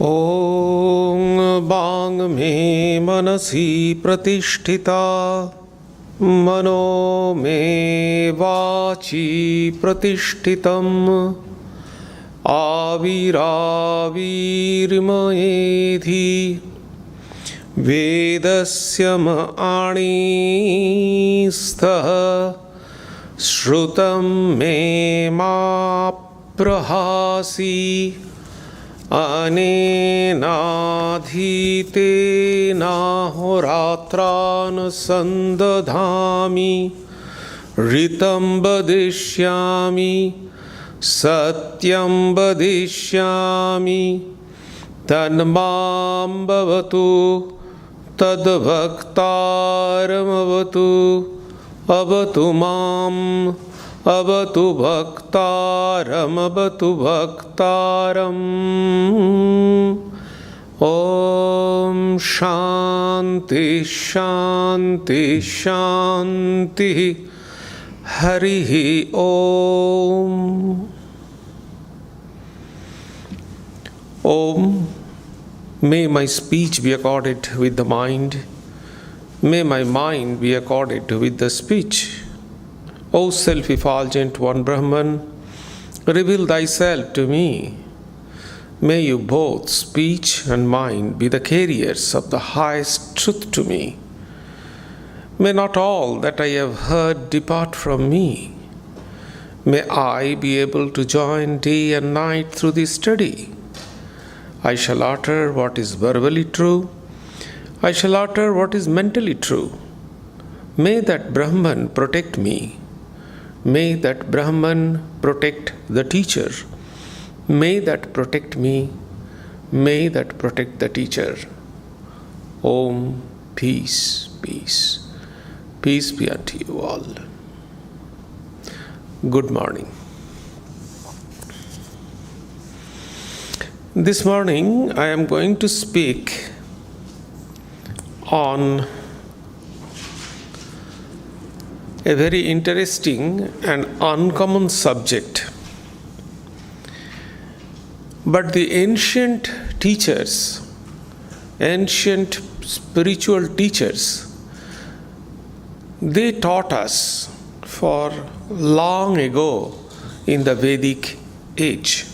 ॐ वाङ् मे मनसि प्रतिष्ठिता मनो मे वाचि प्रतिष्ठितम् आविराविर्मयेधि वेदस्य आणीस्थः श्रुतं मे मा प्रहासि अनेनाधीतेनाहोरात्रान् सन्दधामि ऋतं वदिष्यामि सत्यं वदिष्यामि तन्मां भवतु तद्भक्तारमवतु अवतु माम् अवतु भक्तारमवतु भक्तारम्। ॐ शान्ति शान्ति शान्तिः। हरिः ॐ। Om. May my speech be accorded with the mind. May my mind be accorded with the speech. O self-effulgent One Brahman, reveal thyself to me. May you both speech and mind be the carriers of the highest truth to me. May not all that I have heard depart from me. May I be able to join day and night through this study. I shall utter what is verbally true. I shall utter what is mentally true. May that Brahman protect me. May that Brahman protect the teacher. May that protect me. May that protect the teacher. Om. Peace, peace. Peace be unto you all. Good morning. This morning I am going to speak on a very interesting and uncommon subject. But the ancient teachers, ancient spiritual teachers, they taught us for long ago in the Vedic age.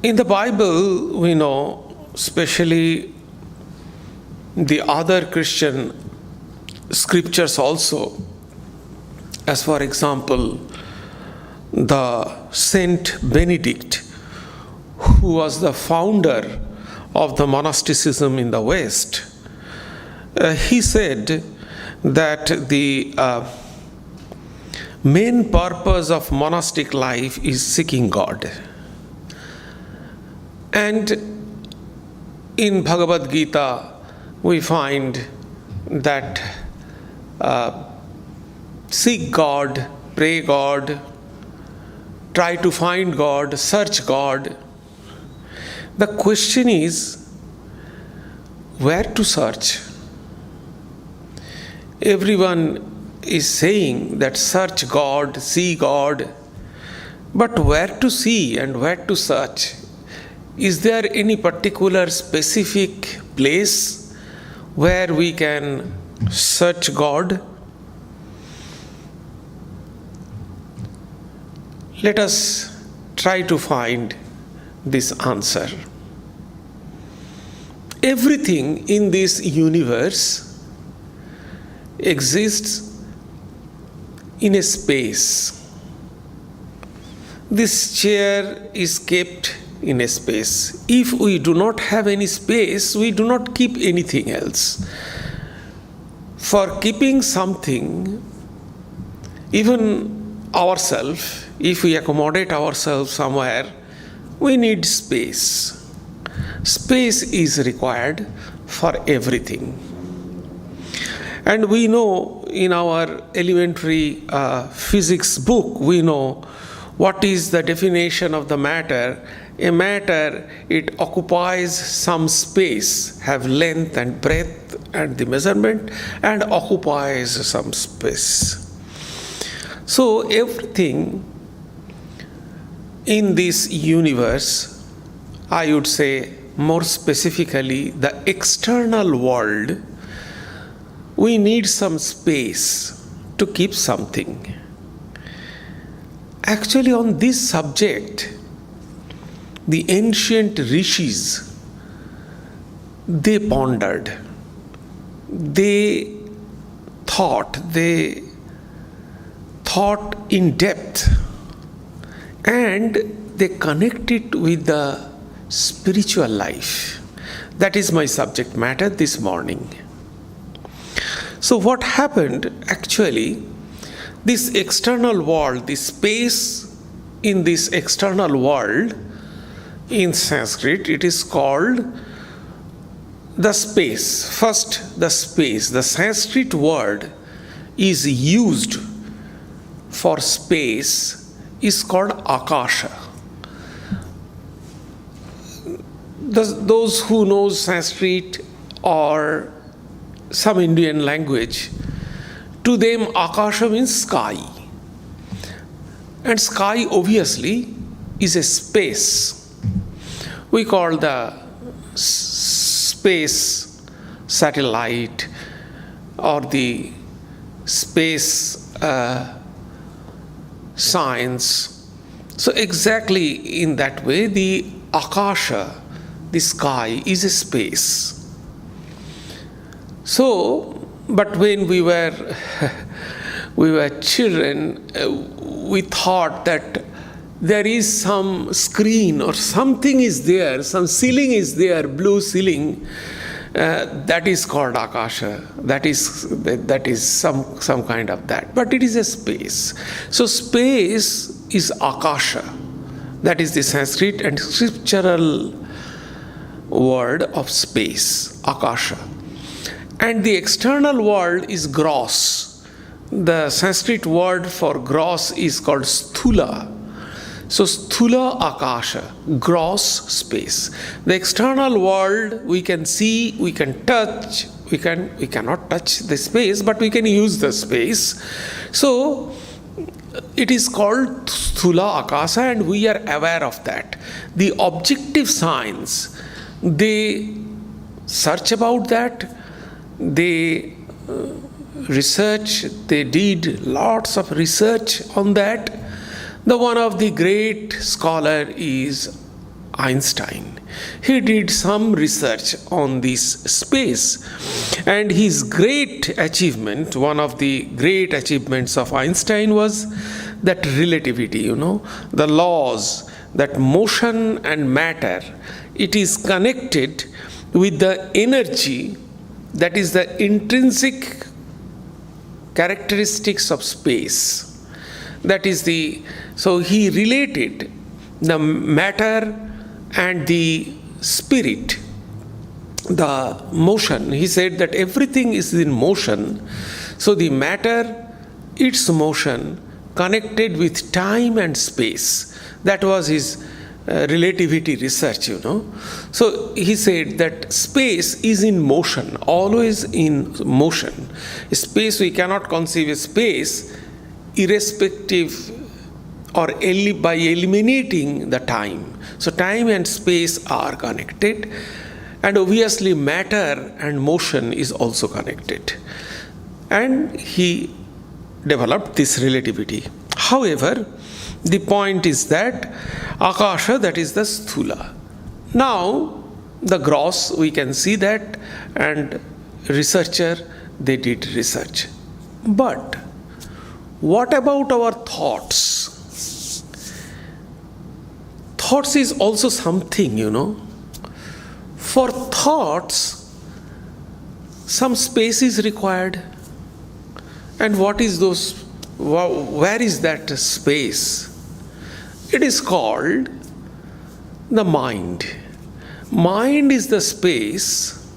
In the Bible, we know, especially the other Christian scriptures also, as for example, the Saint Benedict, who was the founder of the monasticism in the West, he said that the main purpose of monastic life is seeking God. And in Bhagavad Gita, we find that seek God, pray God, try to find God, search God. The question is, where to search? Everyone is saying that search God, see God, but where to see and where to search? Is there any particular specific place where we can search God? Let us try to find this answer. Everything in this universe exists in a space. This chair is kept in a space. If we do not have any space, we do not keep anything else. For keeping something, even ourselves, if we accommodate ourselves somewhere, we need space. Space is required for everything. And we know in our elementary physics book, we know what is the definition of the matter. A matter, it occupies some space, have length and breadth and the measurement, and occupies some space. So everything in this universe, I would say more specifically the external world, we need some space to keep something. Actually, on this subject, the ancient rishis, they pondered, they thought in depth, and they connected with the spiritual life. That is my subject matter this morning. So what happened actually, this external world, the space in this external world, in Sanskrit it is called the space. First, the space. The Sanskrit word is used for space is called akasha. Those who know Sanskrit or some Indian language, to them akasha means sky. And sky obviously is a space. We call the space satellite or the space science. So exactly in that way, the akasha, the sky, is a space. So, but when we were children, we thought that there is some screen or something is there, some ceiling is there, blue ceiling, that is called akasha. That is some kind of that. But it is a space. So space is akasha. That is the Sanskrit and scriptural word of space, akasha. And the external world is gross. The Sanskrit word for gross is called sthula. So sthula akasha, gross space. The external world we can see, we can touch, we cannot touch the space, but we can use the space. So it is called sthula akasha, and we are aware of that. The objective science, they search about that, they research, they did lots of research on that. The one of the great scholar is Einstein. He did some research on this space, and his great achievement, one of the great achievements of Einstein was that relativity, the laws, that motion and matter, it is connected with the energy, that is the intrinsic characteristics of space. That is so he related the matter and the spirit, the motion. He said that everything is in motion. So the matter, its motion, connected with time and space. That was his relativity research, So he said that space is in motion, always in motion. Space, we cannot conceive a space irrespective or by eliminating the time. So time and space are connected, and obviously matter and motion is also connected. And he developed this relativity. However, the point is that akasha, that is the sthula. Now, the gross, we can see that, and researcher, they did research. But what about our thoughts? Thoughts is also something, For thoughts, some space is required. And what is those? Where is that space? It is called the mind. Mind is the space,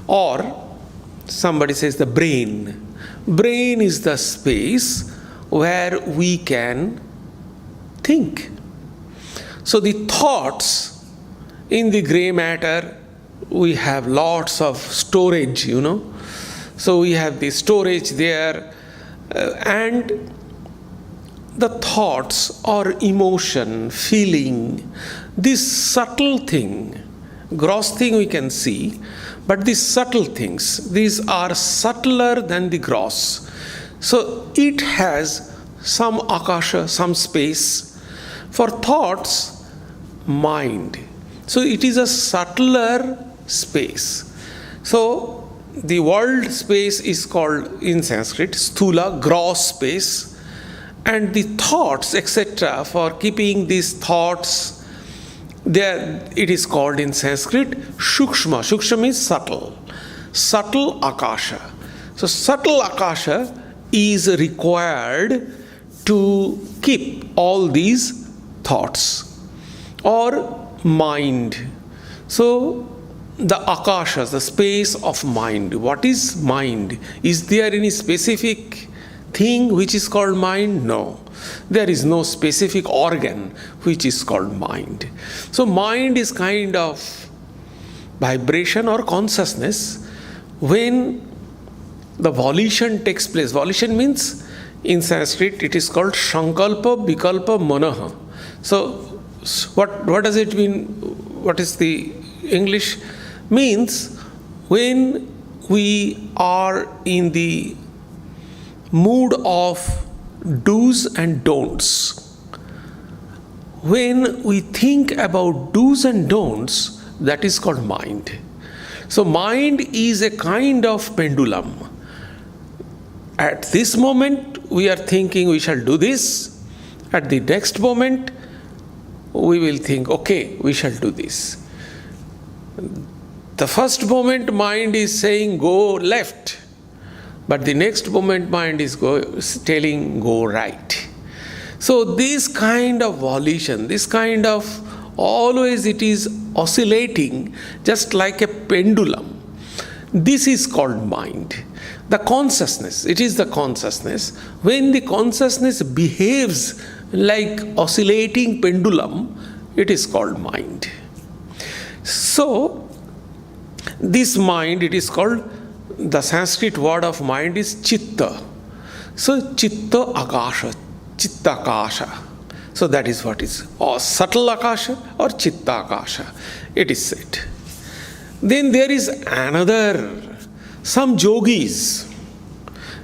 or somebody says the brain. Brain is the space where we can think. So the thoughts in the gray matter, we have lots of storage, So we have the storage there, and the thoughts or emotion, feeling, this subtle thing, gross thing we can see, but these subtle things, these are subtler than the gross. So it has some akasha, some space. For thoughts, mind. So it is a subtler space. So the world space is called in Sanskrit sthula, gross space, and the thoughts, etc., for keeping these thoughts there, it is called in Sanskrit shukshma. Shukshma means subtle. Subtle akasha. So subtle akasha is required to keep all these thoughts or mind. So the akashas, the space of mind. What is mind? Is there any specific thing which is called mind? No. There is no specific organ which is called mind. So mind is kind of vibration or consciousness when the volition takes place. Volition means in Sanskrit it is called Sankalpa Vikalpa Manaha. So what does it mean? What is the English? Means when we are in the mood of do's and don'ts. When we think about do's and don'ts, that is called mind. So mind is a kind of pendulum. At this moment, we are thinking we shall do this. At the next moment, we will think, okay, we shall do this. The first moment, mind is saying, go left. But the next moment mind is telling go right. So this kind of volition, this kind of always it is oscillating just like a pendulum. This is called mind. The consciousness, it is the consciousness. When the consciousness behaves like oscillating pendulum, it is called mind. So this mind, it is called, the Sanskrit word of mind is chitta. So chitta akasha, chitta akasha. So that is what is, or subtle akasha or chitta akasha, it is said. Then there is another, some yogis,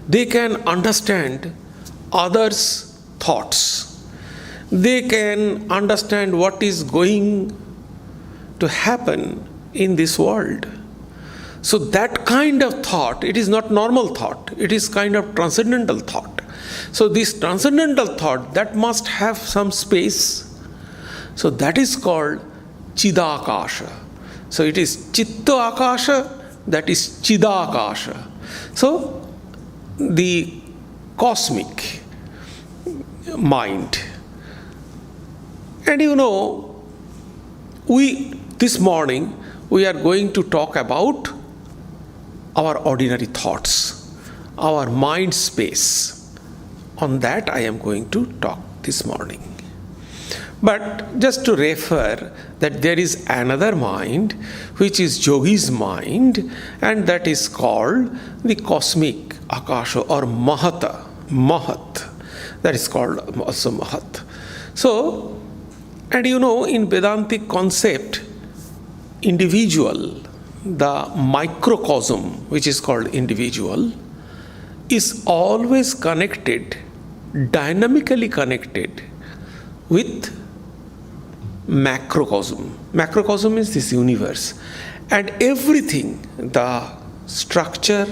they can understand others' thoughts. They can understand what is going to happen in this world. So that kind of thought, it is not normal thought, it is kind of transcendental thought. So this transcendental thought, that must have some space. So that is called chidakasha. So it is chitta akasha, that is chidakasha. So the cosmic mind. And this morning we are going to talk about our ordinary thoughts, our mind space. On that I am going to talk this morning. But just to refer that there is another mind which is yogi's mind, and that is called the cosmic akasha or mahat. That is called also mahat. So, and in Vedantic concept, individual, the microcosm, which is called individual, is always connected, dynamically connected with macrocosm. Macrocosm is this universe. And everything, the structure,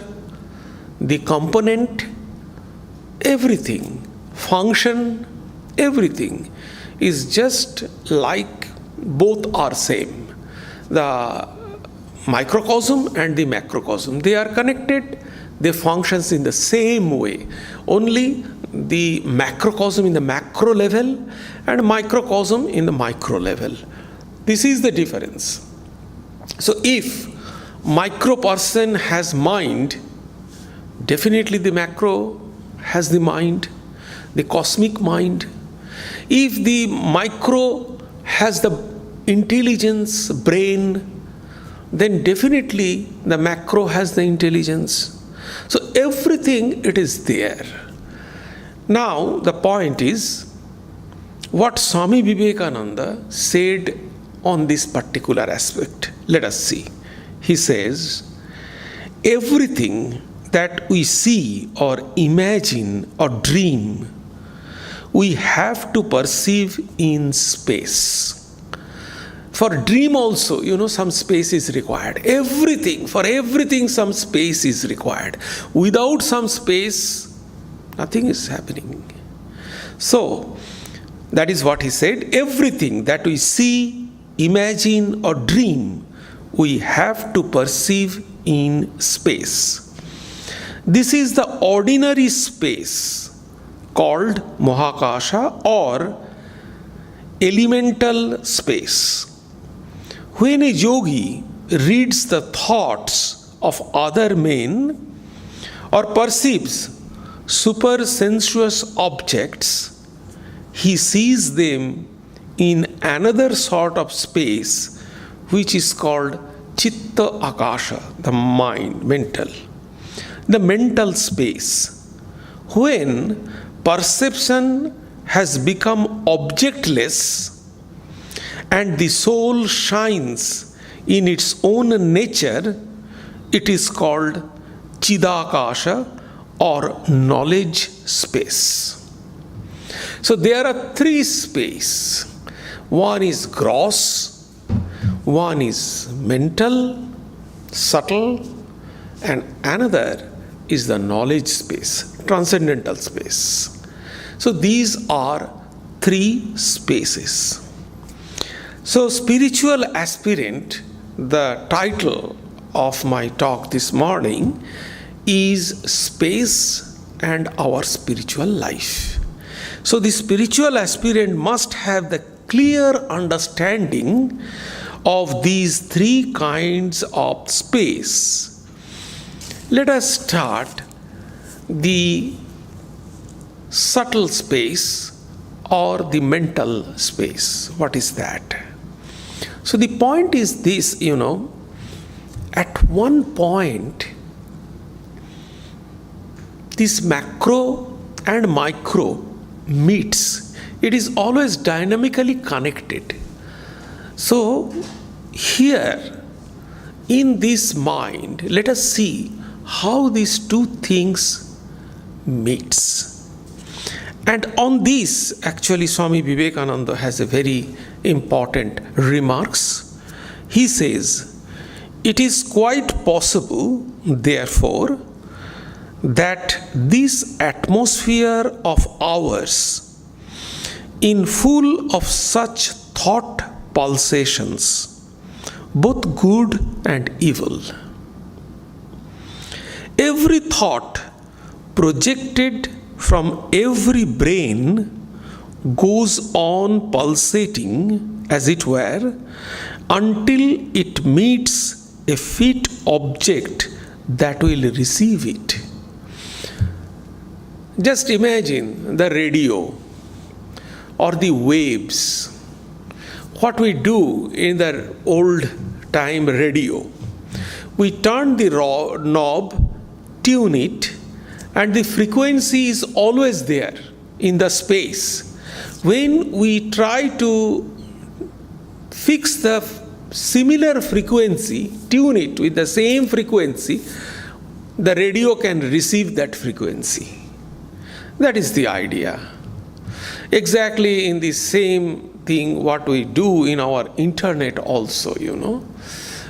the component, everything, function, everything is just like both are same. The microcosm and the macrocosm, they are connected, they functions in the same way. Only the macrocosm in the macro level and microcosm in the micro level. This is the difference. So if micro person has mind, definitely the macro has the mind, the cosmic mind. If the micro has the intelligence, brain, then definitely the macro has the intelligence. So everything, it is there. Now, the point is what Swami Vivekananda said on this particular aspect. Let us see. He says, everything that we see or imagine or dream, we have to perceive in space. For dream also, some space is required. For everything, some space is required. Without some space, nothing is happening. So, that is what he said. Everything that we see, imagine or dream, we have to perceive in space. This is the ordinary space called Mahakasha or elemental space. When a yogi reads the thoughts of other men or perceives supersensuous objects, he sees them in another sort of space which is called Chitta Akasha, the mind, mental. The mental space. When perception has become objectless and the soul shines in its own nature, it is called Chidakasha or knowledge space. So there are three spaces. One is gross, one is mental, subtle, and another is the knowledge space, transcendental space. So these are three spaces. So spiritual aspirant, the title of my talk this morning is Space and Our Spiritual Life. So the spiritual aspirant must have the clear understanding of these three kinds of space. Let us start the subtle space or the mental space. What is that? So the point is this, at one point, this macro and micro meets. It is always dynamically connected. So here in this mind, let us see how these two things meets. And on this, actually, Swami Vivekananda has a very important remarks. He says, it is quite possible, therefore, that this atmosphere of ours, in full of such thought pulsations, both good and evil, every thought projected from every brain goes on pulsating, as it were, until it meets a fit object that will receive it. Just imagine the radio or the waves. What we do in the old time radio, we turn the knob, tune it, and the frequency is always there in the space. When we try to fix the similar frequency, tune it with the same frequency, the radio can receive that frequency. That is the idea. Exactly in the same thing what we do in our internet also,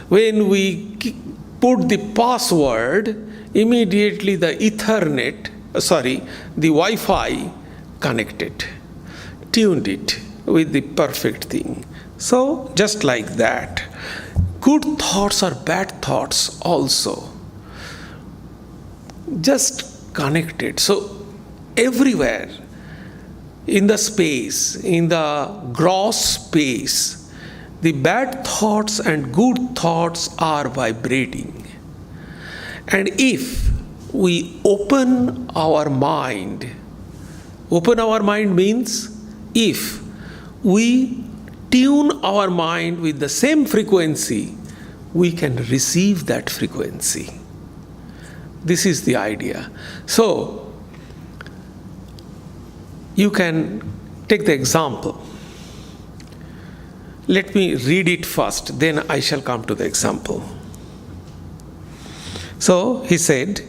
When we put the password, immediately the the Wi-Fi connected, tuned it with the perfect thing. So just like that, good thoughts or bad thoughts also just connected. So everywhere in the space, in the gross space, the bad thoughts and good thoughts are vibrating. And if we open our mind means if we tune our mind with the same frequency, we can receive that frequency. This is the idea. So, You can take the example. Let me read it first, then I shall come to the example. So he said,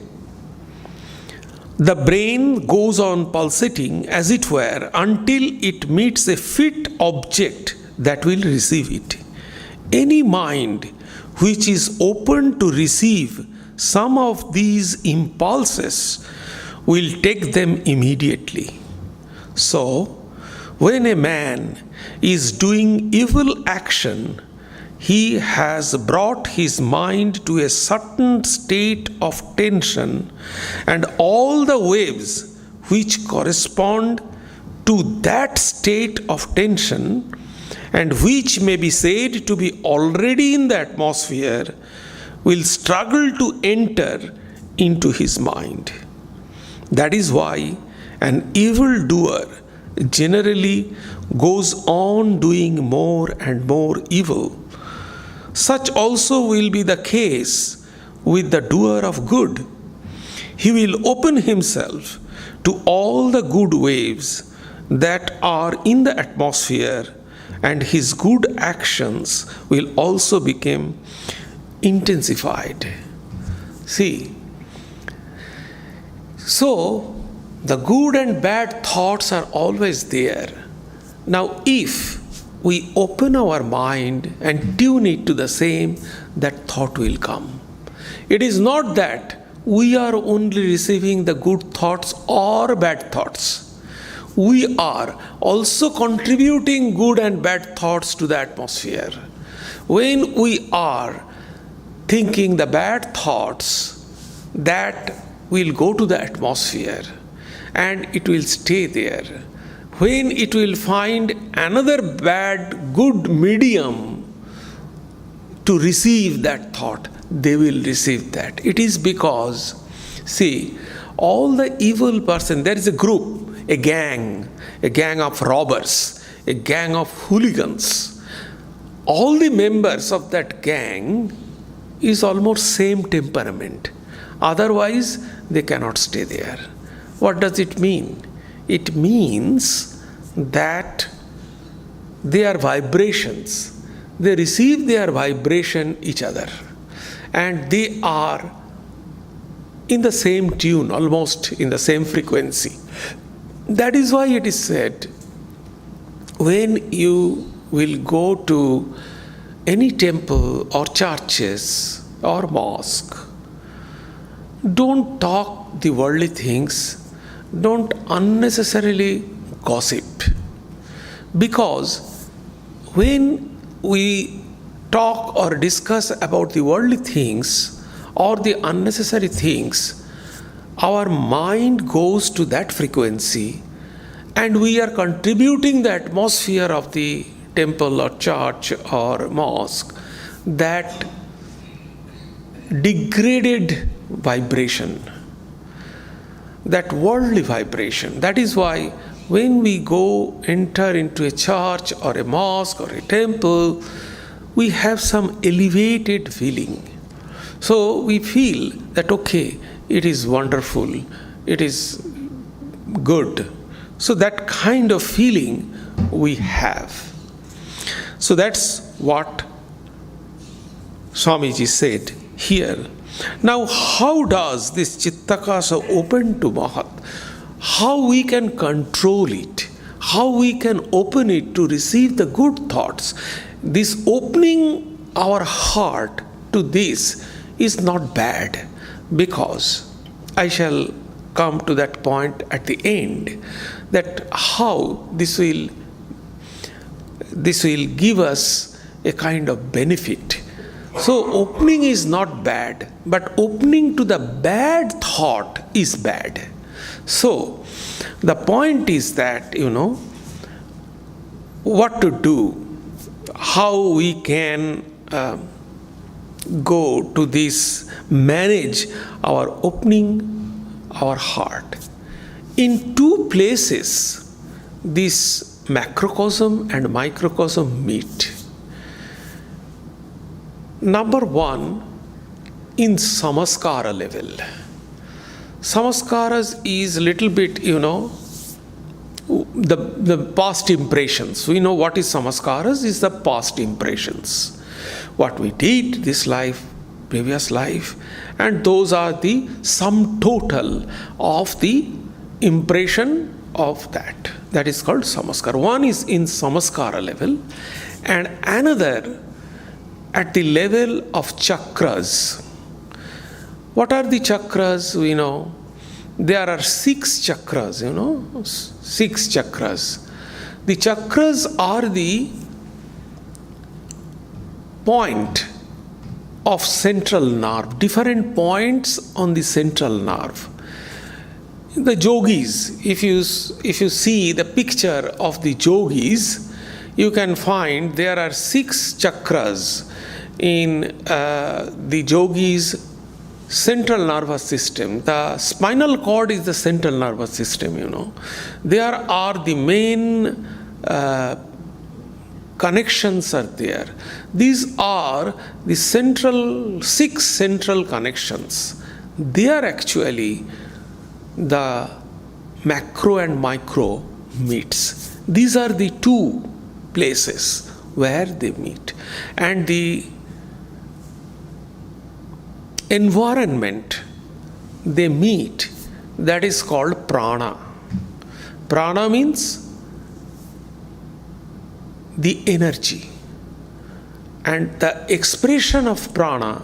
the brain goes on pulsating, as it were, until it meets a fit object that will receive it. Any mind which is open to receive some of these impulses will take them immediately. So, when a man is doing evil action, he has brought his mind to a certain state of tension, and all the waves which correspond to that state of tension and which may be said to be already in the atmosphere will struggle to enter into his mind. That is why an evildoer generally goes on doing more and more evil. Such also will be the case with the doer of good. He will open himself to all the good waves that are in the atmosphere, and his good actions will also become intensified. See, so the good and bad thoughts are always there. Now, if we open our mind and tune it to the same, that thought will come. It is not that we are only receiving the good thoughts or bad thoughts. We are also contributing good and bad thoughts to the atmosphere. When we are thinking the bad thoughts, that will go to the atmosphere and it will stay there. When it will find another bad, good medium to receive that thought, they will receive that. It is because, see, all the evil person, there is a group, a gang of robbers, a gang of hooligans. All the members of that gang is almost same temperament. Otherwise, they cannot stay there. What does it mean? It means that they are vibrations. They receive their vibration each other. And they are in the same tune, almost in the same frequency. That is why it is said, when you will go to any temple or churches or mosque, don't talk the worldly things, don't unnecessarily gossip. Because when we talk or discuss about the worldly things or the unnecessary things, our mind goes to that frequency and we are contributing the atmosphere of the temple or church or mosque, that degraded vibration, that worldly vibration. That is why when we go enter into a church or a mosque or a temple, we have some elevated feeling. So we feel that, okay, it is wonderful, it is good. So that kind of feeling we have. So that's what Swamiji said here. Now, how does this Chittakasa open to Mahat? How we can control it? How we can open it to receive the good thoughts? This opening our heart to this is not bad, because I shall come to that point at the end, that how this will give us a kind of benefit. So opening is not bad, but opening to the bad thought is bad. So the point is that, what to do, how we can go to this, manage our opening our heart. In two places, this macrocosm and microcosm meet. Number one, in samaskara level. Samaskaras is little bit, the past impressions. We know what is samaskaras is the past impressions. What we did this life, previous life, and those are the sum total of the impression of that. That is called samaskara. One is in samaskara level and another at the level of chakras. What are the chakras? We know there are 6 chakras, 6 chakras. The chakras are the point of central nerve, different points on the central nerve. The yogis, if you see the picture of the yogis, you can find there are 6 chakras in the yogis' central nervous system. The spinal cord is the central nervous system, There are the main connections are there. These are the 6 central connections. They are actually the macro and micro meets. These are the 2 places where they meet. And the environment they meet, that is called prana. Prana means the energy. And the expression of prana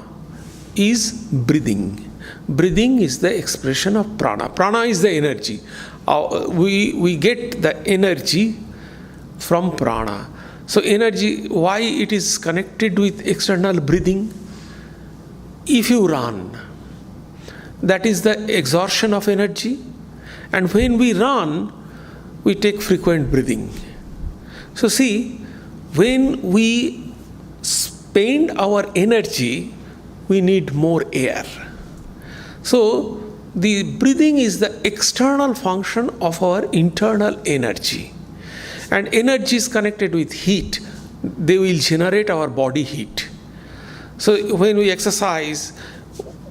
is breathing. Breathing is the expression of prana. Prana is the energy. We get the energy from prana. So energy, why it is connected with external breathing? If you run, that is the exhaustion of energy. And when we run, we take frequent breathing. So see, when we spend our energy, we need more air. So the breathing is the external function of our internal energy. And energy is connected with heat. They will generate our body heat. So when we exercise,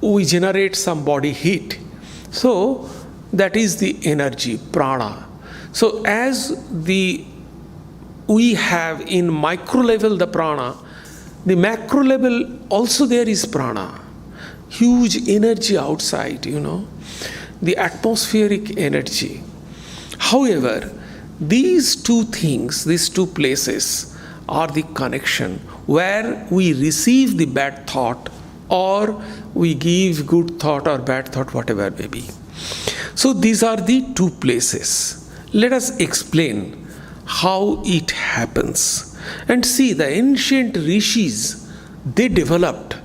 we generate some body heat. So that is the energy, prana. So as we have in micro level the prana, the macro level also there is prana. Huge energy outside, the atmospheric energy. However, these 2 things, these 2 places are the connection where we receive the bad thought or we give good thought or bad thought, whatever it may be. So these are the 2 places. Let us explain how it happens. And see, the ancient rishis, they developed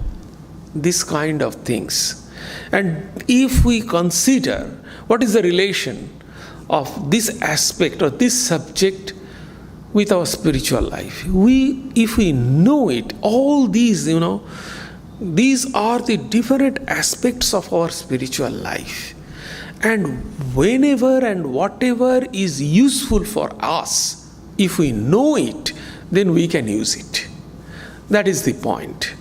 this kind of things. And if we consider what is the relation of this aspect or this subject with our spiritual life, if we know it, all these, these are the different aspects of our spiritual life. And whenever and whatever is useful for us, if we know it, then we can use it. That is the point.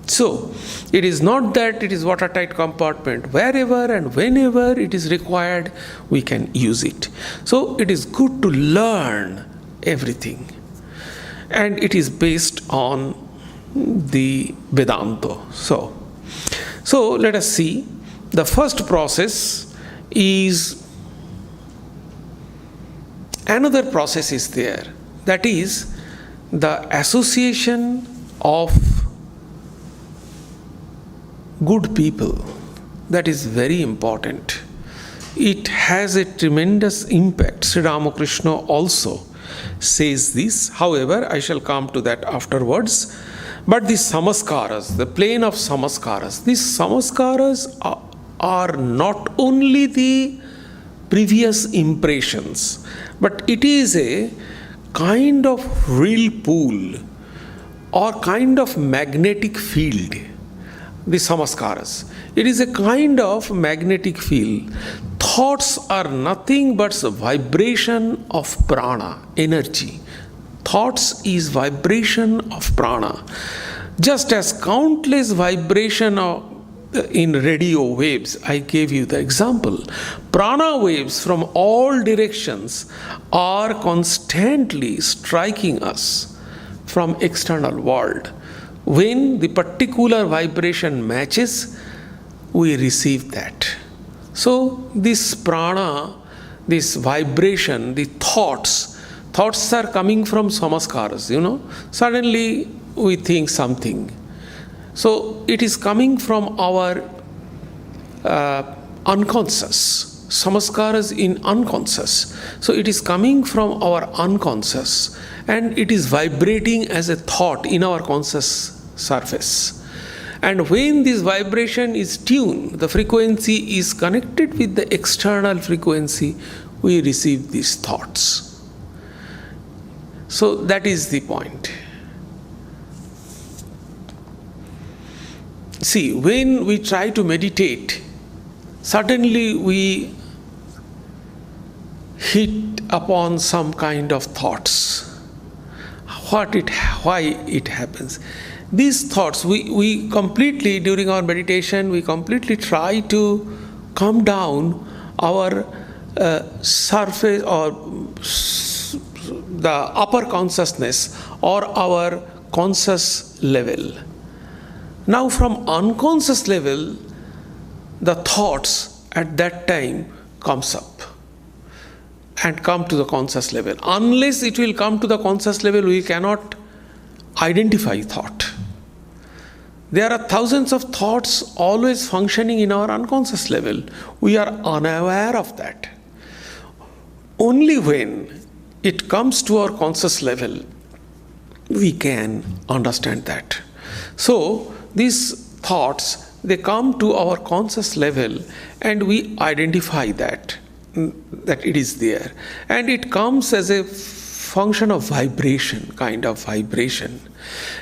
So, it is not that it is watertight compartment. Wherever and whenever it is required, we can use it. So, it is good to learn everything. And it is based on the Vedanta. So let us see. The first process is, another process is there. That is the association of good people. That is very important. It has a tremendous impact. Sri Ramakrishna also says this. However, I shall come to that afterwards. But the samaskaras, the plane of samaskaras, these samaskaras are not only the previous impressions, but it is a kind of real pool or kind of magnetic field. The samaskaras, it is a kind of magnetic field. Thoughts are nothing but a vibration of prana, energy. Thoughts is vibration of prana. Just as countless vibration in radio waves, I gave you the example. Prana waves from all directions are constantly striking us from external world. When the particular vibration matches, we receive that. So this prana, this vibration, the thoughts are coming from samaskaras, Suddenly we think something. So it is coming from our unconscious. Samaskaras in unconscious. So it is coming from our unconscious and it is vibrating as a thought in our conscious surface. And when this vibration is tuned, the frequency is connected with the external frequency, we receive these thoughts. So that is the point. See, when we try to meditate, suddenly we hit upon some kind of thoughts. Why it happens? These thoughts, we completely, during our meditation, we completely try to calm down our surface or the upper consciousness or our conscious level. Now from unconscious level, the thoughts at that time comes up and come to the conscious level. Unless it will come to the conscious level, we cannot identify thought. There are thousands of thoughts always functioning in our unconscious level. We are unaware of that. Only when it comes to our conscious level, we can understand that. So these thoughts, they come to our conscious level and we identify that it is there. And it comes as a function of vibration, kind of vibration.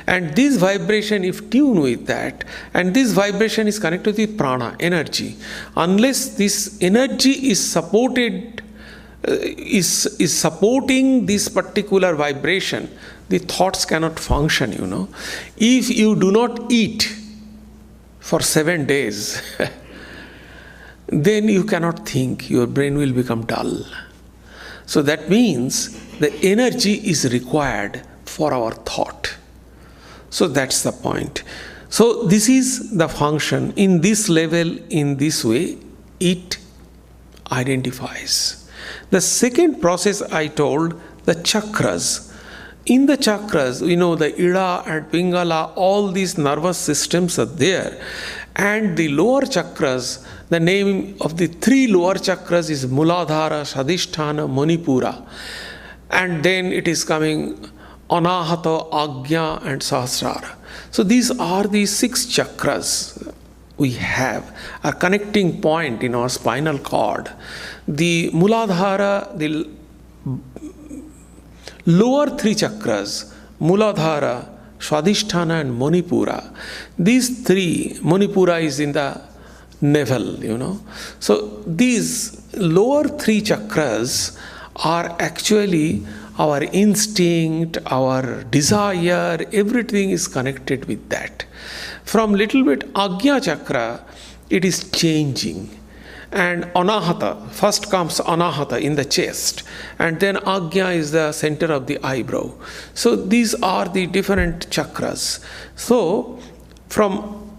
And this vibration, if tuned with that, and this vibration is connected with prana, energy, unless this energy is supported, is supporting this particular vibration, the thoughts cannot function, If you do not eat for 7 days, then you cannot think, your brain will become dull. So that means the energy is required for our thought. So that's the point. So this is the function. In this level, in this way, it identifies. The second process I told, the chakras. In the chakras, the Ida and Pingala, all these nervous systems are there. And the lower chakras, the name of the 3 lower chakras is Muladhara, Svadhisthana, Manipura. And then it is coming Anahata, Agnya and Sahasrara. So these are the 6 chakras we have, a connecting point in our spinal cord. The Muladhara, the lower 3 chakras, Muladhara, Svadhisthana and Manipura. These 3, Manipura is in the navel, So these lower 3 chakras are actually our instinct, our desire, everything is connected with that. From little bit Agnya chakra, it is changing. And Anahata, first comes Anahata in the chest, and then Agnya is the center of the eyebrow. So these are the different chakras. So from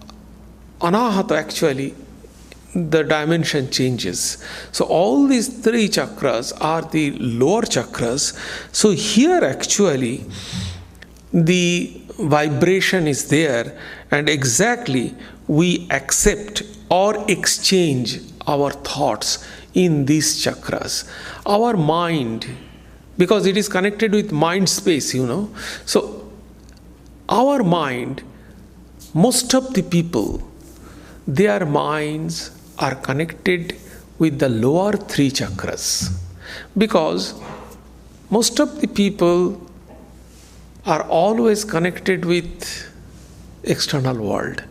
Anahata actually, the dimension changes. So all these 3 chakras are the lower chakras. So here actually the vibration is there, and exactly we accept or exchange our thoughts in these chakras. Our mind, because it is connected with mind space, So our mind, most of the people, their minds are connected with the lower 3 chakras, because most of the people are always connected with external world.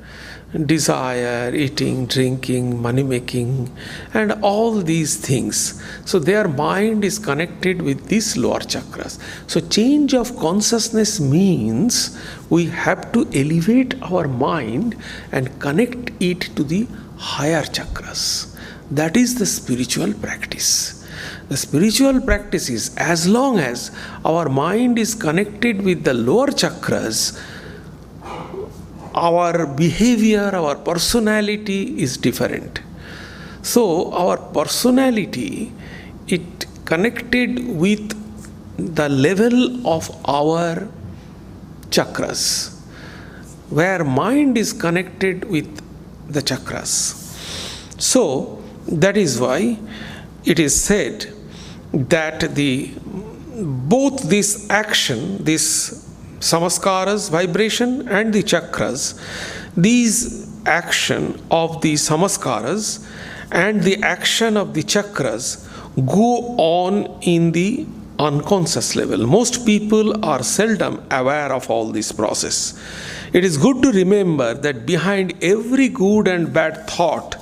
desire, eating, drinking, money making, and all these things. So their mind is connected with these lower chakras. So change of consciousness means we have to elevate our mind and connect it to the higher chakras. That is the spiritual practice. The spiritual practice is, as long as our mind is connected with the lower chakras, our behavior, our personality is different. So our personality, it connected with the level of our chakras, where mind is connected with the chakras. So that is why it is said that both this action, this samaskaras, vibration, and the chakras, these action of the samaskaras and the action of the chakras go on in the unconscious level. Most people are seldom aware of all this process. It is good to remember that behind every good and bad thought,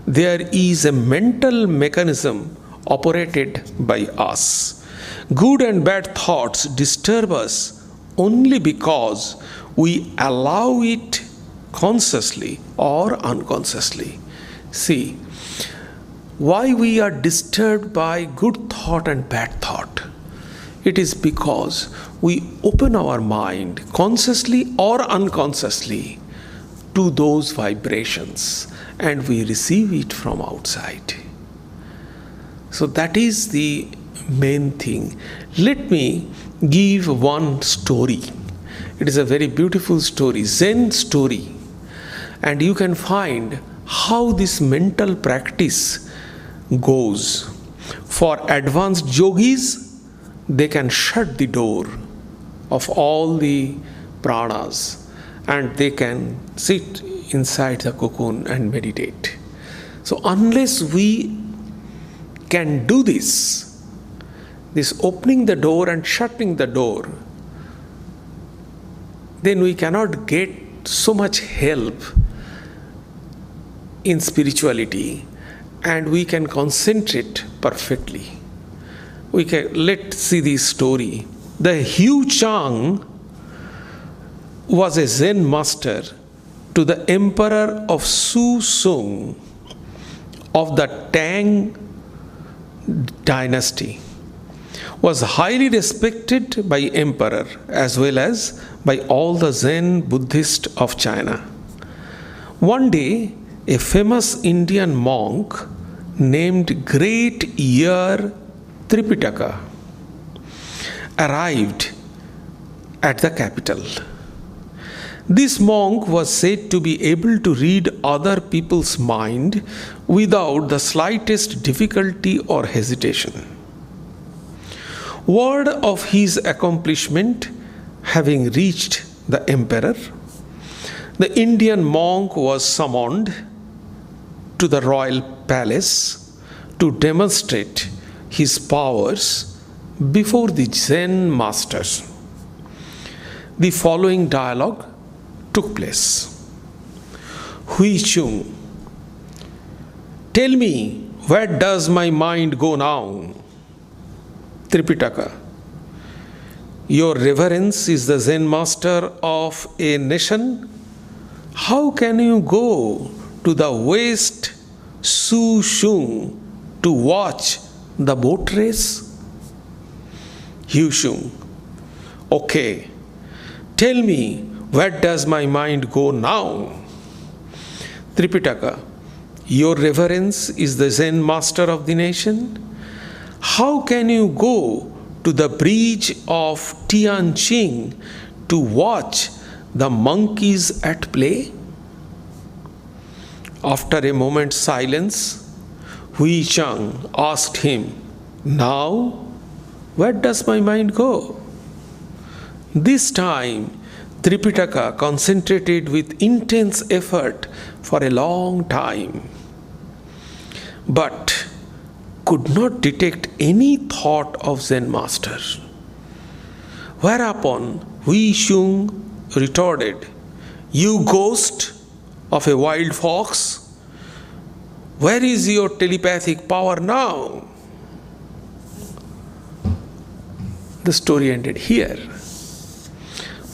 there is a mental mechanism operated by us. Good and bad thoughts disturb us only because we allow it consciously or unconsciously. See, why we are disturbed by good thought and bad thought? It is because we open our mind consciously or unconsciously to those vibrations and we receive it from outside. So that is the main thing. Let me give one story. It is a very beautiful story, Zen story. And you can find how this mental practice goes. For advanced yogis, they can shut the door of all the pranas and they can sit inside the cocoon and meditate. So unless we can do this opening the door and shutting the door, then we cannot get so much help in spirituality and we can concentrate perfectly. Let's see this story. The Hu Chang was a Zen master to the emperor of Su Sung of the Tang dynasty. Was highly respected by emperor as well as by all the Zen Buddhists of China. One day, a famous Indian monk named Great Ear Tripitaka arrived at the capital. This monk was said to be able to read other people's mind without the slightest difficulty or hesitation. Word of his accomplishment having reached the emperor, the Indian monk was summoned to the royal palace to demonstrate his powers before the Zen masters. The following dialogue took place. Hui Chung, tell me, where does my mind go now? Tripitaka, your reverence is the Zen master of a nation. How can you go to the West Su Shung to watch the boat race? Hu Shung, okay, tell me, where does my mind go now? Tripitaka, your reverence is the Zen master of the nation. How can you go to the bridge of Tianqing to watch the monkeys at play? After a moment's silence, Hui Chang asked him, now, where does my mind go? This time, Tripitaka concentrated with intense effort for a long time, but could not detect any thought of Zen master. Whereupon Hui Shung retorted, you ghost, of a wild fox? Where is your telepathic power now? The story ended here.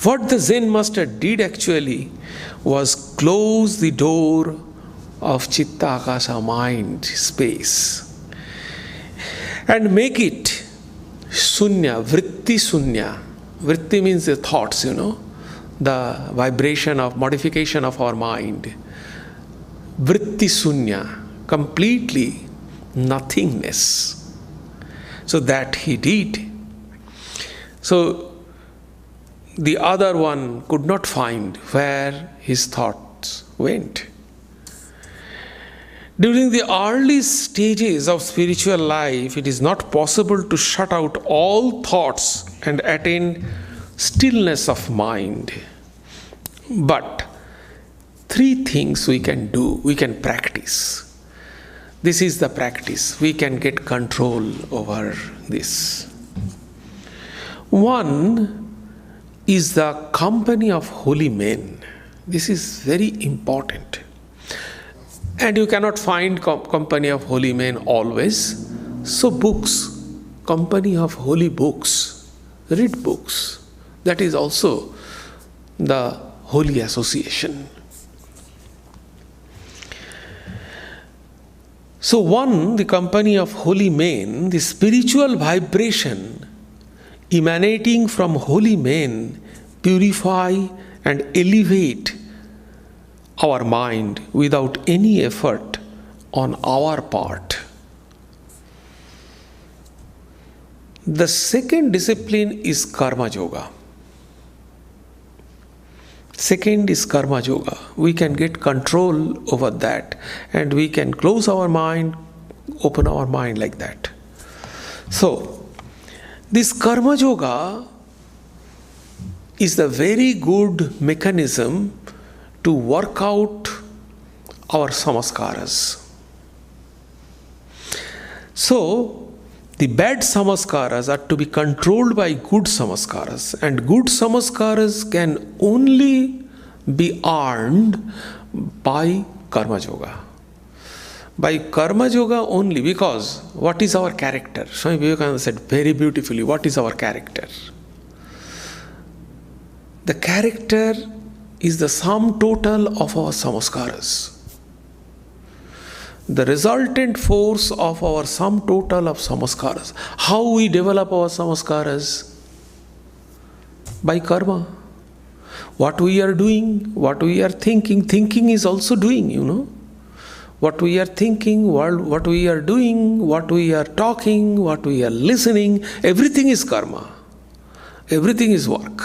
What the Zen master did actually was close the door of Chitta Akasha mind space and make it Sunya, Vritti Sunya. Vritti means the thoughts, the vibration of modification of our mind. Vritti Sunya, completely nothingness. So that he did. So the other one could not find where his thoughts went. During the early stages of spiritual life, it is not possible to shut out all thoughts and attain stillness of mind. But three things we can do, we can practice. This is the practice. We can get control over this. One is the company of holy men. This is very important. And you cannot find company of holy men always. So books, company of holy books, read books. That is also the holy association. So one, the company of holy men, the spiritual vibration emanating from holy men purify and elevate our mind without any effort on our part. The second discipline is Karma Yoga. Second is Karma Yoga. We can get control over that and we can close our mind, open our mind like that. So, this Karma Yoga is the very good mechanism to work out our samaskaras. So, the bad samaskaras are to be controlled by good samaskaras, and good samaskaras can only be earned by Karma Yoga. By Karma Yoga only, because what is our character? Swami Vivekananda said very beautifully, what is our character? The character is the sum total of our samaskaras. The resultant force of our sum total of samaskaras. How we develop our samaskaras? By karma. What we are doing, what we are thinking. Thinking is also doing, What we are thinking, what we are doing, what we are talking, what we are listening, everything is karma. Everything is work.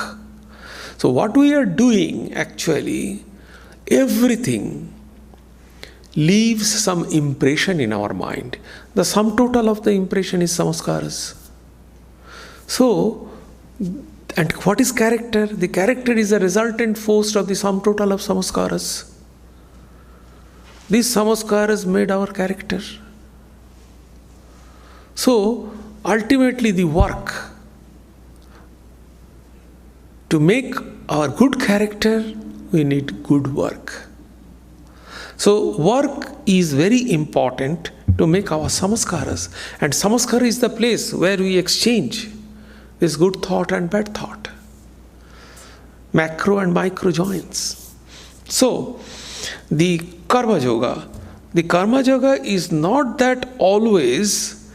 So what we are doing actually, everything leaves some impression in our mind. The sum total of the impression is samaskaras. So, and what is character? The character is a resultant force of the sum total of samaskaras. These samaskaras made our character. So, ultimately the work to make our good character, we need good work. So work is very important to make our samaskaras. And samaskara is the place where we exchange this good thought and bad thought. Macro and micro joints. So the Karma Yoga is not that always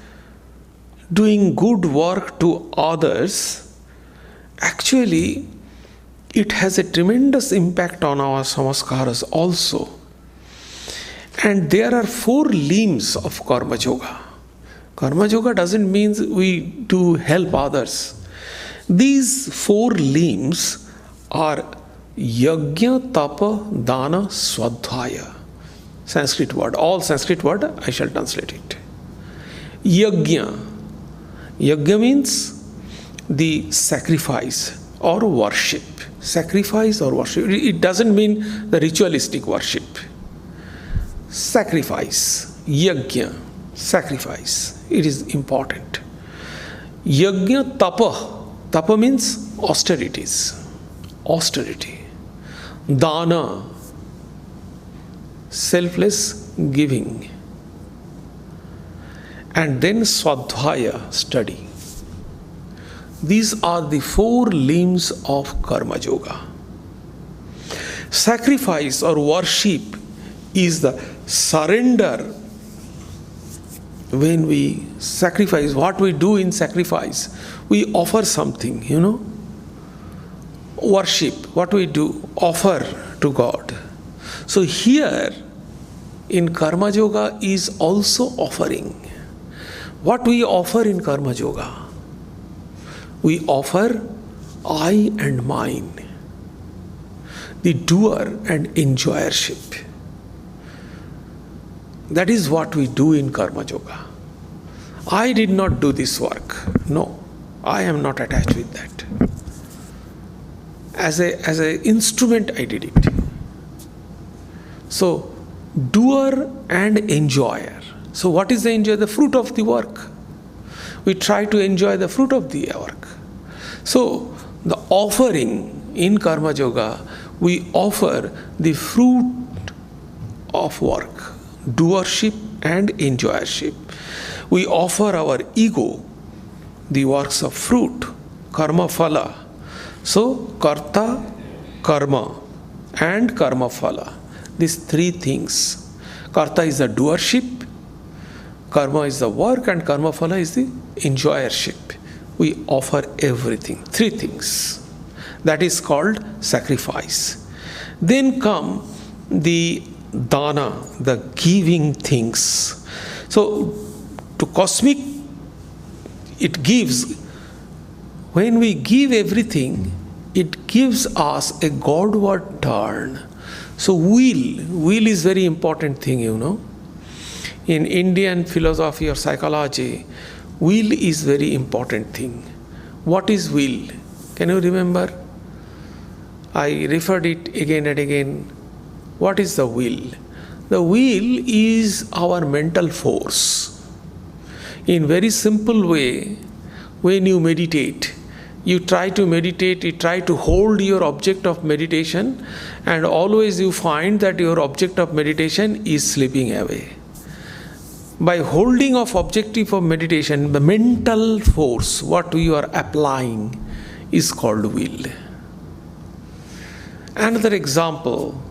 doing good work to others. Actually, it has a tremendous impact on our samaskaras also. And there are 4 limbs of Karma Yoga. Karma Yoga doesn't mean we do help others. These 4 limbs are Yajna, Tapa, Dana, Swadhyaya. Sanskrit word. All Sanskrit word, I shall translate it. Yajna. Yajna means the sacrifice or worship. Sacrifice or worship. It doesn't mean the ritualistic worship. Sacrifice, yajna, sacrifice. It is important. Yajna tapa. Tapa means austerities. Austerity. Dana. selfless giving. And then Swadhyaya, study. These are the 4 limbs of Karma Yoga. Sacrifice or worship is the surrender. When we sacrifice, what we do in sacrifice, we offer something, Worship, what we do, offer to God. So here in Karma Yoga is also offering. What we offer in Karma Yoga? We offer I and mine, the doer and enjoyership. That is what we do in Karma Yoga. I did not do this work. No, I am not attached with that. As an instrument, I did it. So, doer and enjoyer. So, what is the enjoyer? The fruit of the work. We try to enjoy the fruit of the work. So, the offering in Karma Yoga, we offer the fruit of work, doership and enjoyership. We offer our ego, the works of fruit, karma phala. So, karta, karma and karma phala. These 3 things. Karta is the doership, karma is the work, and karma phala is the enjoyership. We offer everything, 3 things. That is called sacrifice. Then come the dana, the giving things. So, to cosmic, it gives, when we give everything, it gives us a Godward turn. So will is very important thing, In Indian philosophy or psychology, will is very important thing. What is will? Can you remember? I referred it again and again. What is the will? The will is our mental force. In very simple way, when you meditate, you try to hold your object of meditation, and always you find that your object of meditation is slipping away. By holding of objective of meditation, the mental force, what you are applying, is called will. Another example,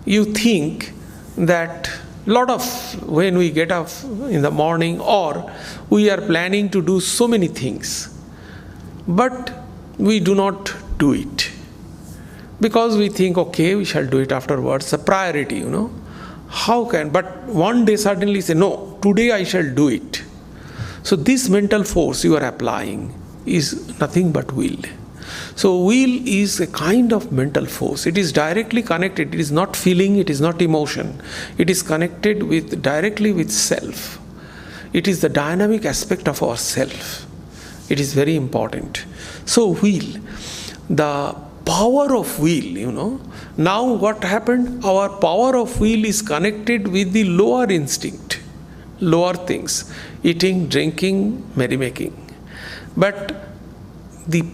you think that when we get up in the morning, or we are planning to do so many things, but we do not do it because we think, okay, we shall do it afterwards, a priority, but one day suddenly say, no, today I shall do it. So this mental force you are applying is nothing but will. So will is a kind of mental force. It is directly connected. It is not feeling, it is not emotion. It is connected directly with self. It is the dynamic aspect of our self. It is very important. So will, the power of will, now what happened? Our power of will is connected with the lower instinct, lower things, eating, drinking, merrymaking. But the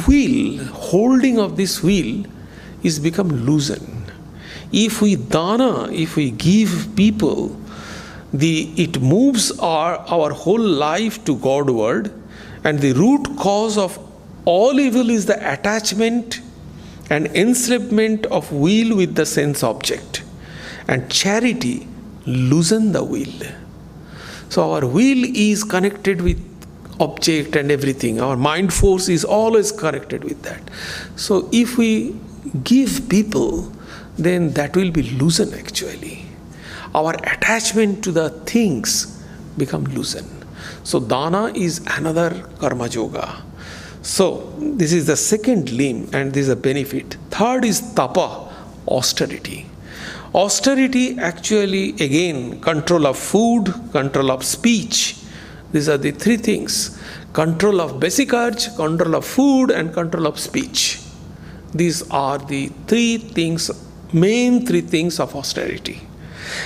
will, holding of this will is become loosened. If we give people, it moves our whole life to Godward, and the root cause of all evil is the attachment and enslavement of will with the sense object. And charity loosens the will. So our will is connected with object and everything. Our mind force is always connected with that. So if we give people, then that will be loosened actually. Our attachment to the things become loosened. So dana is another karma yoga. So this is the second limb, and this is a benefit. Third is tapa, austerity. Austerity actually, again, control of food, control of speech. These are the 3 things. Control of basic urge, control of food, and control of speech. These are the 3 things, main 3 things of austerity.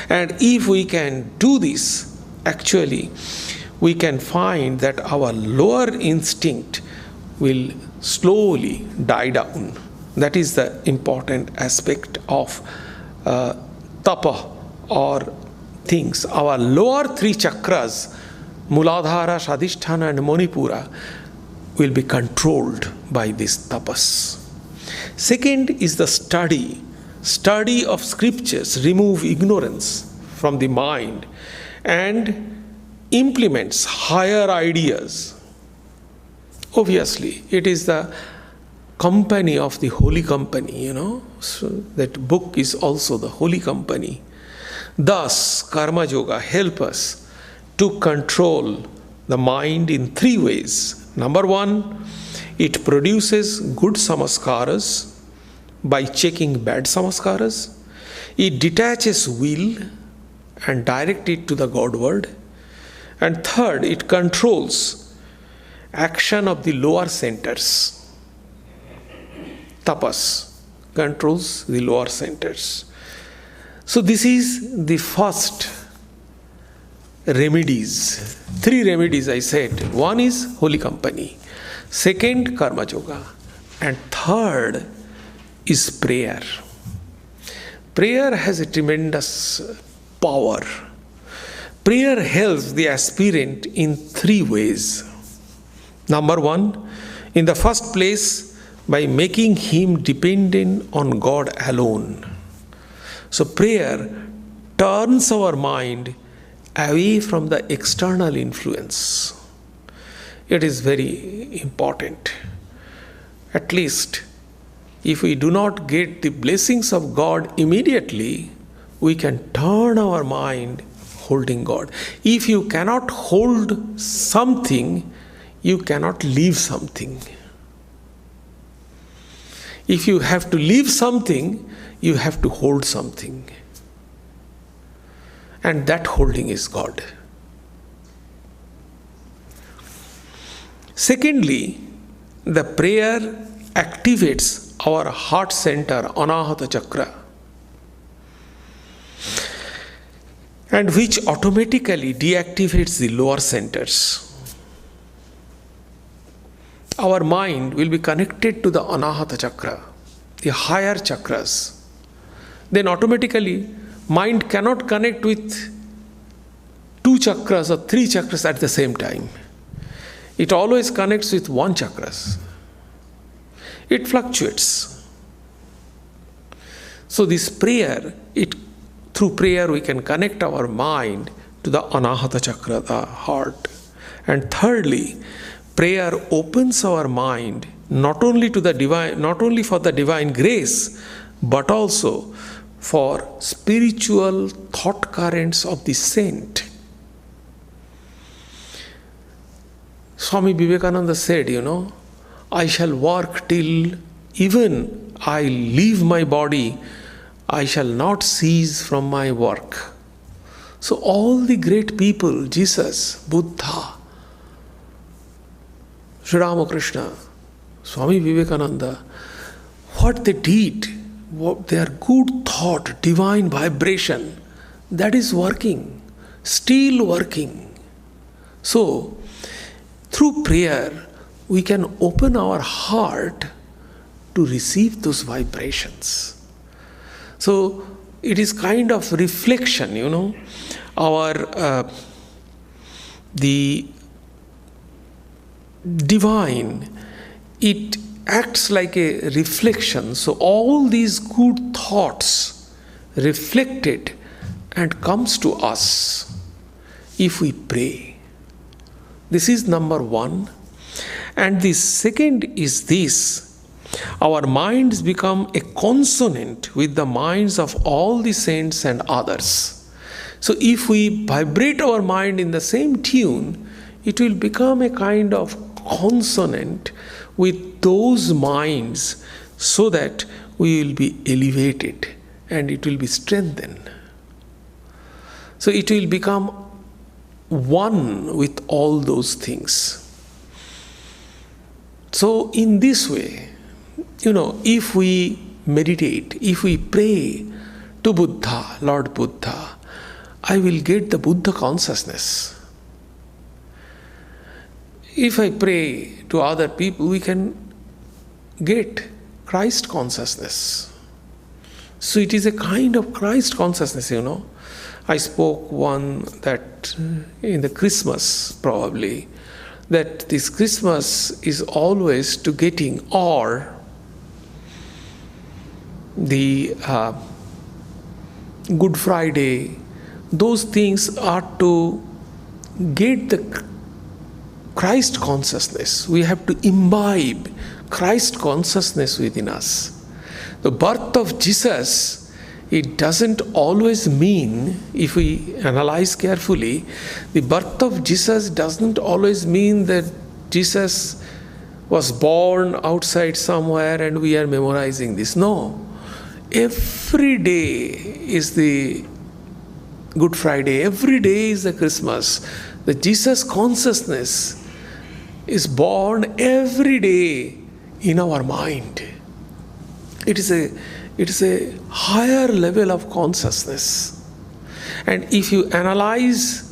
And if we can do this, actually, we can find that our lower instinct will slowly die down. That is the important aspect of tapa or things, our lower three chakras, Muladhara, Shadhisthana and Manipura, will be controlled by this tapas. Second is the study of scriptures, remove ignorance from the mind and implements higher ideas. Obviously, it is the company of the holy company, so that book is also the holy company. Thus, Karma Yoga help us to control the mind in three ways. Number one, it produces good samaskaras by checking bad samaskaras. It detaches will and directs it to the Godward. And third, it controls action of the lower centers. Tapas controls the lower centers. So this is the first remedies. Three remedies I said. One is holy company. Second, Karma Yoga. And third is prayer. Prayer has a tremendous power. Prayer helps the aspirant in three ways. Number one, in the first place, by making him dependent on God alone. So prayer turns our mind away from the external influence. It is very important. At least, if we do not get the blessings of God immediately, we can turn our mind holding God. If you cannot hold something, you cannot leave something. If you have to leave something, you have to hold something. And that holding is God. Secondly, the prayer activates our heart center, Anahata Chakra, and which automatically deactivates the lower centers. Our mind will be connected to the Anahata Chakra, the higher chakras. Then automatically, mind cannot connect with two chakras or three chakras at the same time. It always connects with one chakras. It fluctuates. So this prayer, through prayer we can connect our mind to the Anahata Chakra, the heart. And thirdly, prayer opens our mind not only to the divine, not only for the divine grace, but also for spiritual thought currents of the saint. Swami Vivekananda said, I shall work till even I leave my body, I shall not cease from my work. So all the great people, Jesus, Buddha, Sri Ramakrishna, Swami Vivekananda, what they did, their good thought, divine vibration, that is working, still working. So, through prayer, we can open our heart to receive those vibrations. So, it is kind of reflection, the divine, it acts like a reflection. So all these good thoughts reflected and comes to us if we pray. This is number one. And the second is this: our minds become a consonant with the minds of all the saints and others. So if we vibrate our mind in the same tune, it will become a kind of consonant with those minds, so that we will be elevated and it will be strengthened. So it will become one with all those things. So in this way, if we meditate, if we pray to Buddha, Lord Buddha, I will get the Buddha consciousness. If I pray to other people, we can get Christ consciousness. So it is a kind of Christ consciousness, I spoke one that in the Christmas probably, that this Christmas is always to getting, or the Good Friday, those things are to get the Christ consciousness. We have to imbibe Christ consciousness within us. The birth of Jesus, it doesn't always mean, if we analyze carefully, the birth of Jesus doesn't always mean that Jesus was born outside somewhere and we are memorizing this. No. Every day is the Good Friday. Every day is the Christmas. The Jesus consciousness is born every day in our mind. It is a higher level of consciousness. And if you analyze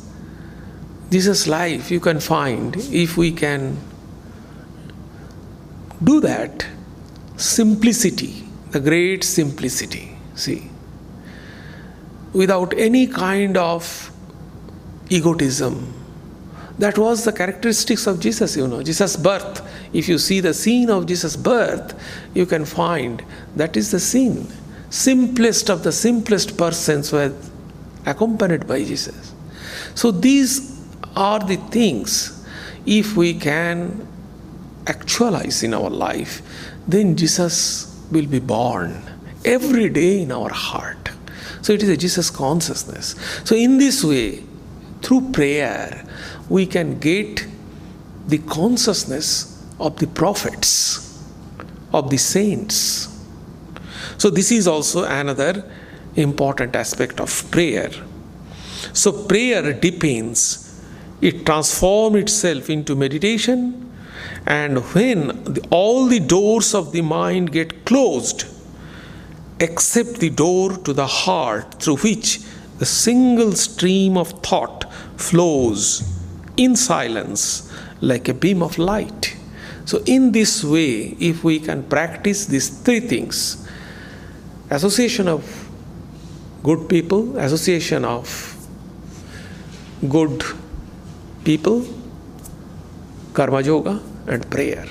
Jesus' life, you can find, if we can do that, simplicity, the great simplicity, see, without any kind of egotism. That was the characteristics of Jesus, Jesus' birth. If you see the scene of Jesus' birth, you can find that is the scene. Simplest of the simplest persons were accompanied by Jesus. So these are the things, if we can actualize in our life, then Jesus will be born every day in our heart. So it is a Jesus consciousness. So in this way, through prayer, we can get the consciousness of the prophets, of the saints. So this is also another important aspect of prayer. So prayer deepens, it transforms itself into meditation, and when all the doors of the mind get closed, except the door to the heart through which the single stream of thought flows in silence like a beam of light. So in this way, if we can practice these three things, association of good people, association of good people, karma yoga, and prayer.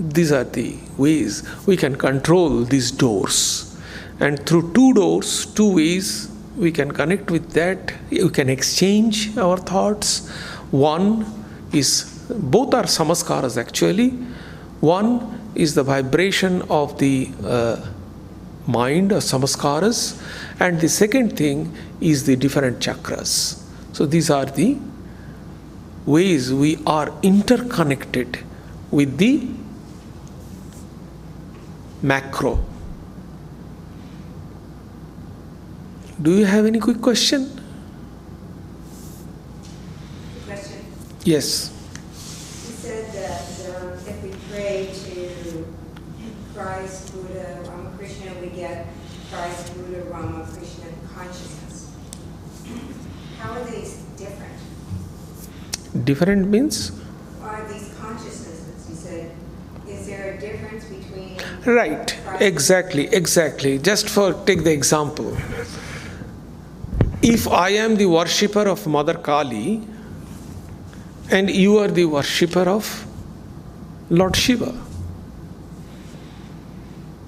These are the ways we can control these doors. And through two ways, we can connect with that. We can exchange our thoughts. One is, both are samaskaras actually. One is the vibration of the mind, or samaskaras. And the second thing is the different chakras. So these are the ways we are interconnected with the macro. Do you have any quick question? Question? Yes. You said that if we pray to Christ, Buddha, Ramakrishna, we get Christ, Buddha, Ramakrishna consciousness. How are these different? Different means? Are these consciousnesses? You said, is there a difference between... Right, Christ? exactly. Just take the example. If I am the worshipper of Mother Kali and you are the worshipper of Lord Shiva,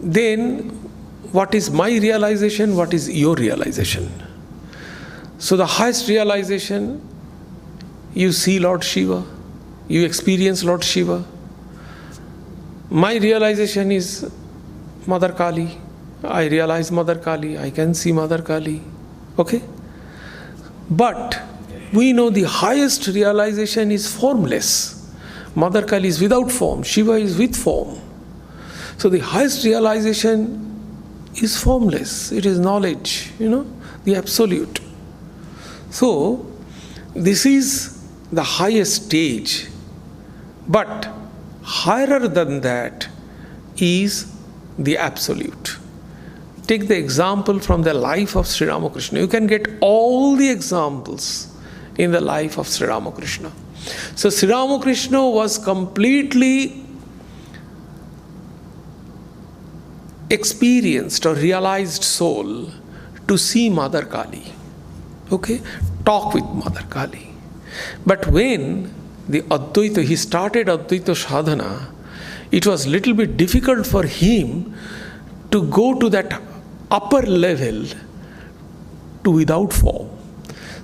then what is my realization, what is your realization? So the highest realization, you see Lord Shiva, you experience Lord Shiva. My realization is Mother Kali. I realize Mother Kali, I can see Mother Kali. Okay? But we know the highest realization is formless. Mother Kali is without form, Shiva is with form. So the highest realization is formless. It is knowledge, the absolute. So this is the highest stage. But higher than that is the absolute. Take the example from the life of Sri Ramakrishna. You can get all the examples in the life of Sri Ramakrishna. So Sri Ramakrishna was completely experienced or realized soul to see Mother Kali. Okay? Talk with Mother Kali. But when he started Advaita sadhana, it was little bit difficult for him to go to that upper level to without form.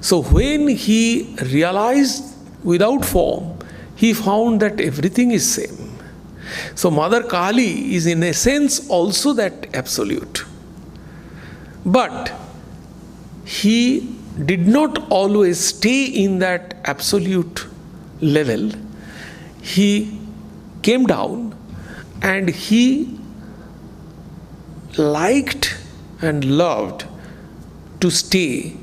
So when he realized without form, he found that everything is same. So Mother Kali is in a sense also that absolute. But he did not always stay in that absolute level. He came down and he liked and loved to stay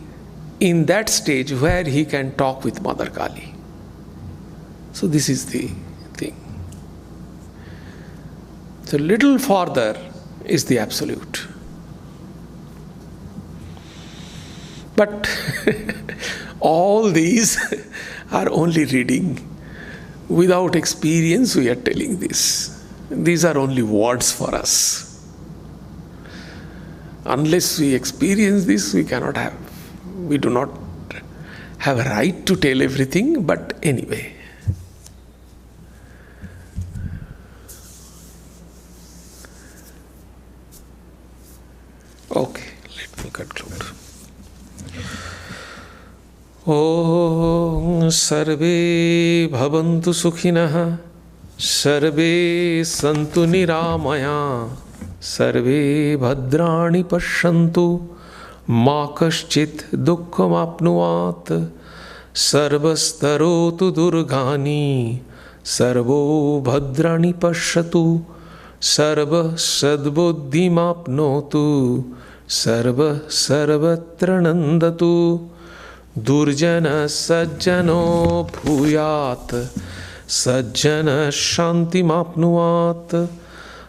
in that stage where he can talk with Mother Kali. So this is the thing. So little farther is the absolute. But all these are only reading. Without experience we are telling this. These are only words for us. Unless we experience this, we do not have a right to tell everything, but anyway. Okay, let me conclude. Om Sarve Bhavantu Sukhinah, Sarve Santu Niramaya, Sarve Bhadrani Pashyantu, Ma Kaschit Dukkham Apnuvat, Sarvastarotu Durgani, Sarvo Bhadrani Pashyatu, Sarva Sadbuddhim Apnotu, Sarva Sarvatra Nandatu, Durjana Sajjano Bhuyat, Sajjana Shantim Apnuvat,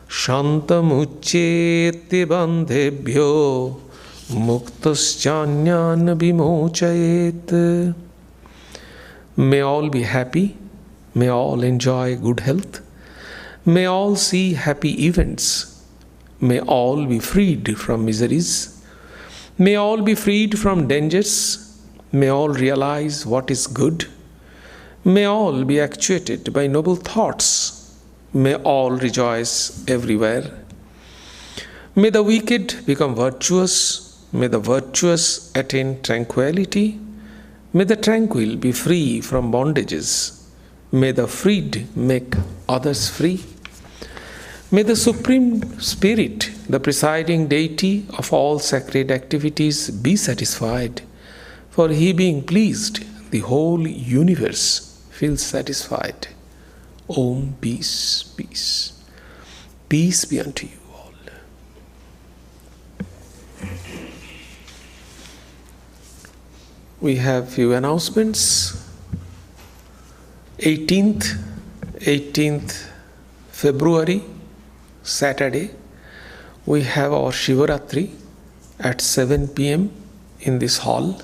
Shantamuccheti Bandhebhyo, Muktaschanyan Vimochayet. May all be happy, may all enjoy good health, may all see happy events, may all be freed from miseries, may all be freed from dangers, may all realize what is good, may all be actuated by noble thoughts, may all rejoice everywhere. May the wicked become virtuous, may the virtuous attain tranquility, may the tranquil be free from bondages, may the freed make others free. May the Supreme Spirit, the presiding deity of all sacred activities, be satisfied. For he being pleased, the whole universe feels satisfied. Om, peace, peace. Peace be unto you all. We have few announcements. 18th February, Saturday, we have our Shivaratri at 7 p.m. in this hall.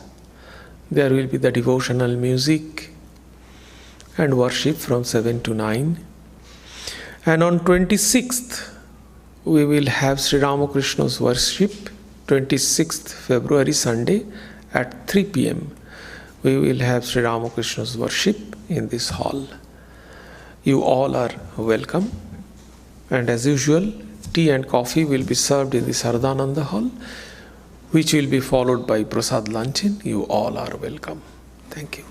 There will be the devotional music and worship from 7 to 9. And on 26th, we will have Sri Ramakrishna's worship, 26th February, Sunday, at 3 p.m. We will have Sri Ramakrishna's worship in this hall. You all are welcome. And as usual, tea and coffee will be served in the Sardhananda hall, which will be followed by Prasad luncheon. You all are welcome. Thank you.